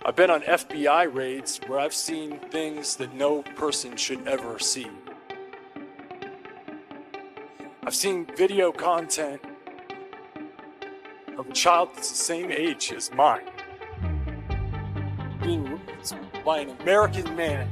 I've been on FBI raids where I've seen things that no person should ever see. I've seen video content of a child that's the same age as mine being raped by an American man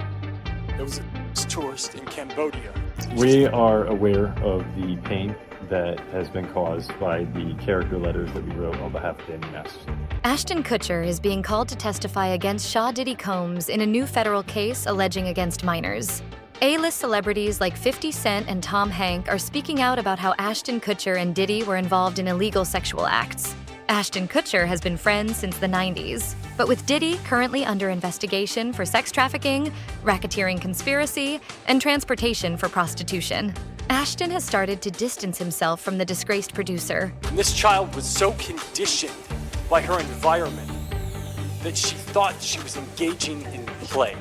that was a tourist in Cambodia. We are aware of the pain that has been caused by the character letters that we wrote on behalf of Danny Masterson. Ashton Kutcher is being called to testify against Shaw Diddy Combs in a new federal case alleging against minors. A-list celebrities like 50 Cent and Tom Hanks are speaking out about how Ashton Kutcher and Diddy were involved in illegal sexual acts. Ashton Kutcher has been friends since the 90s, but with Diddy currently under investigation for sex trafficking, racketeering conspiracy, and transportation for prostitution, Ashton has started to distance himself from the disgraced producer. And this child was so conditioned by her environment that she thought she was engaging in play.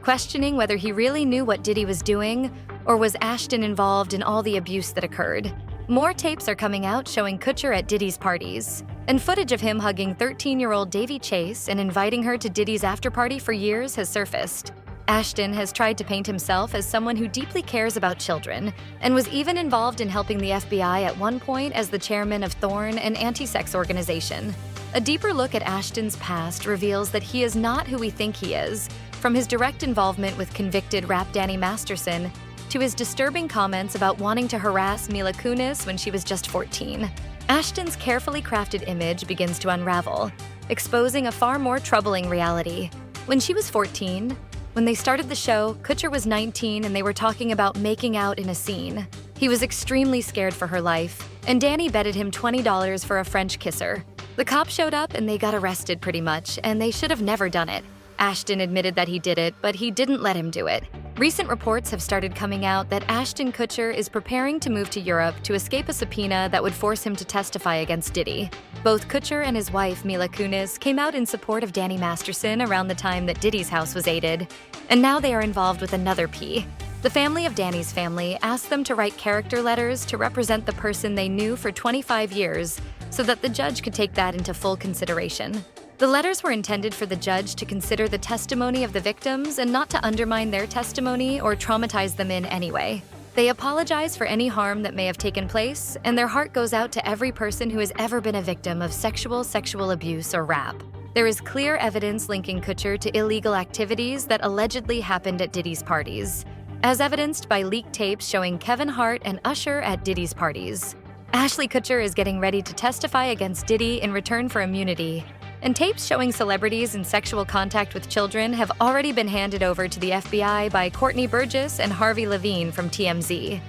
Questioning whether he really knew what Diddy was doing, or was Ashton involved in all the abuse that occurred. More tapes are coming out showing Kutcher at Diddy's parties, and footage of him hugging 13-year-old Davy Chase and inviting her to Diddy's after-party for years has surfaced. Ashton has tried to paint himself as someone who deeply cares about children, and was even involved in helping the FBI at one point as the chairman of Thorn, an anti-sex organization. A deeper look at Ashton's past reveals that he is not who we think he is, from his direct involvement with convicted rap Danny Masterson to his disturbing comments about wanting to harass Mila Kunis when she was just 14. Ashton's carefully crafted image begins to unravel, exposing a far more troubling reality. When she was 14, when they started the show, Kutcher was 19 and they were talking about making out in a scene. He was extremely scared for her life, and Danny betted him $20 for a French kisser. The cops showed up and they got arrested pretty much, and they should have never done it. Ashton admitted that he did it, but he didn't let him do it. Recent reports have started coming out that Ashton Kutcher is preparing to move to Europe to escape a subpoena that would force him to testify against Diddy. Both Kutcher and his wife, Mila Kunis, came out in support of Danny Masterson around the time that Diddy's house was aided, and now they are involved with another P. The family of Danny's family asked them to write character letters to represent the person they knew for 25 years so that the judge could take that into full consideration. The letters were intended for the judge to consider the testimony of the victims and not to undermine their testimony or traumatize them in any way. They apologize for any harm that may have taken place, and their heart goes out to every person who has ever been a victim of sexual abuse or rap. There is clear evidence linking Kutcher to illegal activities that allegedly happened at Diddy's parties, as evidenced by leaked tapes showing Kevin Hart and Usher at Diddy's parties. Ashley Kutcher is getting ready to testify against Diddy in return for immunity, and tapes showing celebrities in sexual contact with children have already been handed over to the FBI by Courtney Burgess and Harvey Levine from TMZ.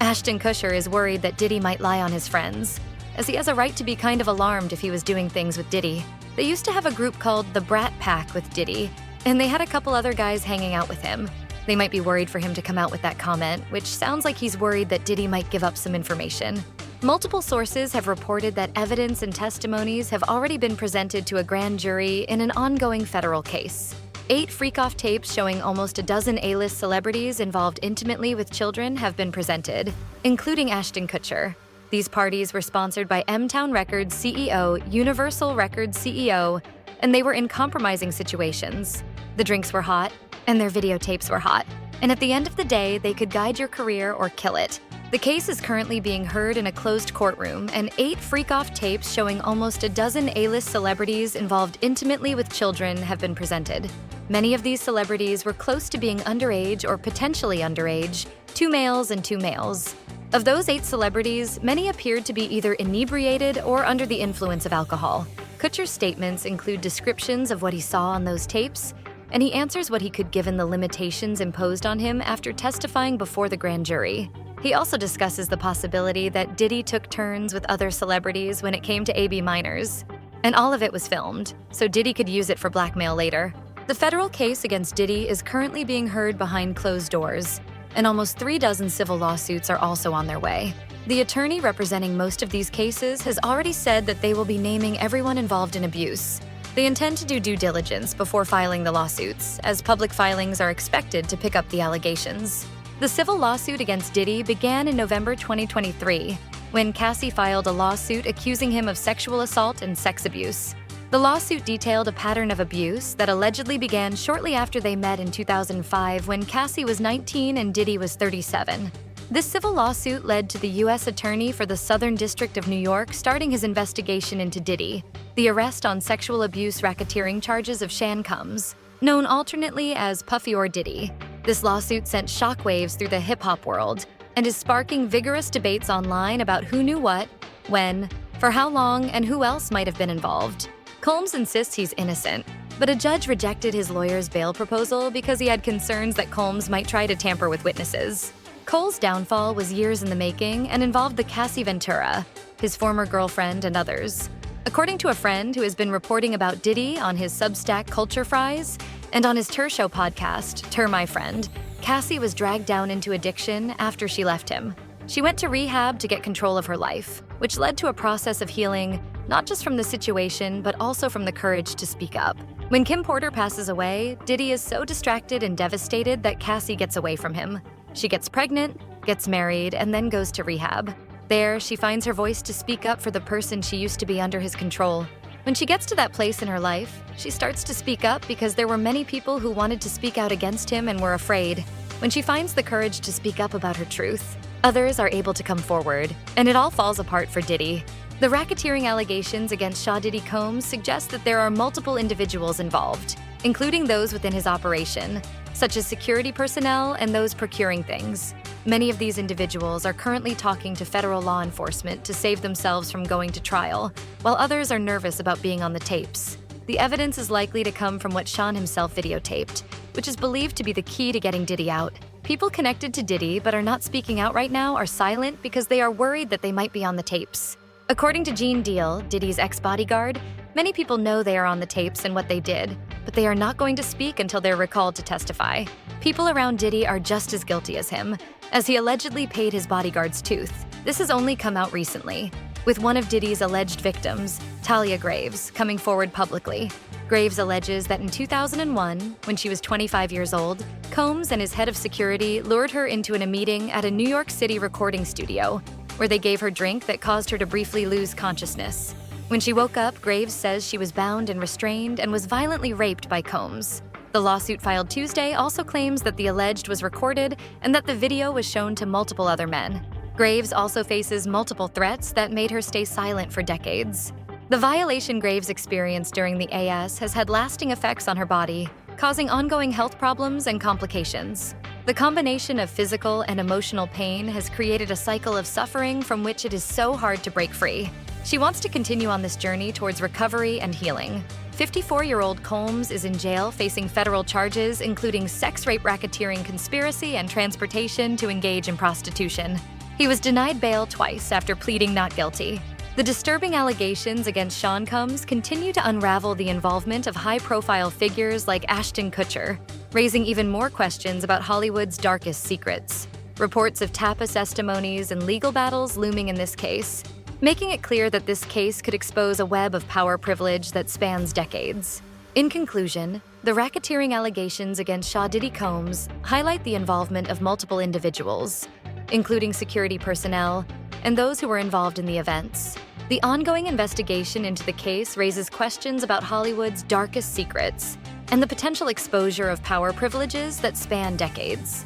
Ashton Kutcher is worried that Diddy might lie on his friends, as he has a right to be kind of alarmed if he was doing things with Diddy. They used to have a group called the Brat Pack with Diddy, and they had a couple other guys hanging out with him. They might be worried for him to come out with that comment, which sounds like he's worried that Diddy might give up some information. Multiple sources have reported that evidence and testimonies have already been presented to a grand jury in an ongoing federal case. 8 freak-off tapes showing almost a dozen A-list celebrities involved intimately with children have been presented, including Ashton Kutcher. These parties were sponsored by M-Town Records CEO, Universal Records CEO, and they were in compromising situations. The drinks were hot, and their videotapes were hot. And at the end of the day, they could guide your career or kill it. The case is currently being heard in a closed courtroom, and 8 freak-off tapes showing almost a dozen A-list celebrities involved intimately with children have been presented. Many of these celebrities were close to being underage or potentially underage, 2 males and 2 males. Of those 8 celebrities, many appeared to be either inebriated or under the influence of alcohol. Kutcher's statements include descriptions of what he saw on those tapes, and he answers what he could given the limitations imposed on him after testifying before the grand jury. He also discusses the possibility that Diddy took turns with other celebrities when it came to AB minors. And all of it was filmed, so Diddy could use it for blackmail later. The federal case against Diddy is currently being heard behind closed doors, and almost 3 dozen civil lawsuits are also on their way. The attorney representing most of these cases has already said that they will be naming everyone involved in abuse. They intend to do due diligence before filing the lawsuits, as public filings are expected to pick up the allegations. The civil lawsuit against Diddy began in November 2023, when Cassie filed a lawsuit accusing him of sexual assault and sex abuse. The lawsuit detailed a pattern of abuse that allegedly began shortly after they met in 2005 when Cassie was 19 and Diddy was 37. This civil lawsuit led to the U.S. Attorney for the Southern District of New York starting his investigation into Diddy, the arrest on sexual abuse racketeering charges of Shan Combs, known alternately as Puffy or Diddy. This lawsuit sent shockwaves through the hip-hop world and is sparking vigorous debates online about who knew what, when, for how long, and who else might have been involved. Combs insists he's innocent, but a judge rejected his lawyer's bail proposal because he had concerns that Combs might try to tamper with witnesses. Cole's downfall was years in the making and involved the Cassie Ventura, his former girlfriend, and others. According to a friend who has been reporting about Diddy on his Substack Culture Fries and on his Tur Show podcast, Tur My Friend, Cassie was dragged down into addiction after she left him. She went to rehab to get control of her life, which led to a process of healing, not just from the situation, but also from the courage to speak up. When Kim Porter passes away, Diddy is so distracted and devastated that Cassie gets away from him. She gets pregnant, gets married, and then goes to rehab. There, she finds her voice to speak up for the person she used to be under his control. When she gets to that place in her life, she starts to speak up because there were many people who wanted to speak out against him and were afraid. When she finds the courage to speak up about her truth, others are able to come forward, and it all falls apart for Diddy. The racketeering allegations against Diddy Combs suggest that there are multiple individuals involved, including those within his operation, such as security personnel and those procuring things. Many of these individuals are currently talking to federal law enforcement to save themselves from going to trial, while others are nervous about being on the tapes. The evidence is likely to come from what Sean himself videotaped, which is believed to be the key to getting Diddy out. People connected to Diddy but are not speaking out right now are silent because they are worried that they might be on the tapes. According to Gene Deal, Diddy's ex-bodyguard, many people know they are on the tapes and what they did, but they are not going to speak until they're recalled to testify. People around Diddy are just as guilty as him, as he allegedly paid his bodyguard's tooth. This has only come out recently, with one of Diddy's alleged victims, Talia Graves, coming forward publicly. Graves alleges that in 2001, when she was 25 years old, Combs and his head of security lured her into a meeting at a New York City recording studio, where they gave her drink that caused her to briefly lose consciousness. When she woke up, Graves says she was bound and restrained and was violently raped by Combs. The lawsuit filed Tuesday also claims that the alleged was recorded and that the video was shown to multiple other men. Graves also faces multiple threats that made her stay silent for decades. The violation Graves experienced during the AS has had lasting effects on her body, causing ongoing health problems and complications. The combination of physical and emotional pain has created a cycle of suffering from which it is so hard to break free. She wants to continue on this journey towards recovery and healing. 54-year-old Combs is in jail facing federal charges including sex rape racketeering conspiracy and transportation to engage in prostitution. He was denied bail twice after pleading not guilty. The disturbing allegations against Sean Combs continue to unravel the involvement of high-profile figures like Ashton Kutcher, raising even more questions about Hollywood's darkest secrets. Reports of Tapas testimonies and legal battles looming in this case, making it clear that this case could expose a web of power privilege that spans decades. In conclusion, the racketeering allegations against Diddy Combs highlight the involvement of multiple individuals, including security personnel and those who were involved in the events. The ongoing investigation into the case raises questions about Hollywood's darkest secrets and the potential exposure of power privileges that span decades.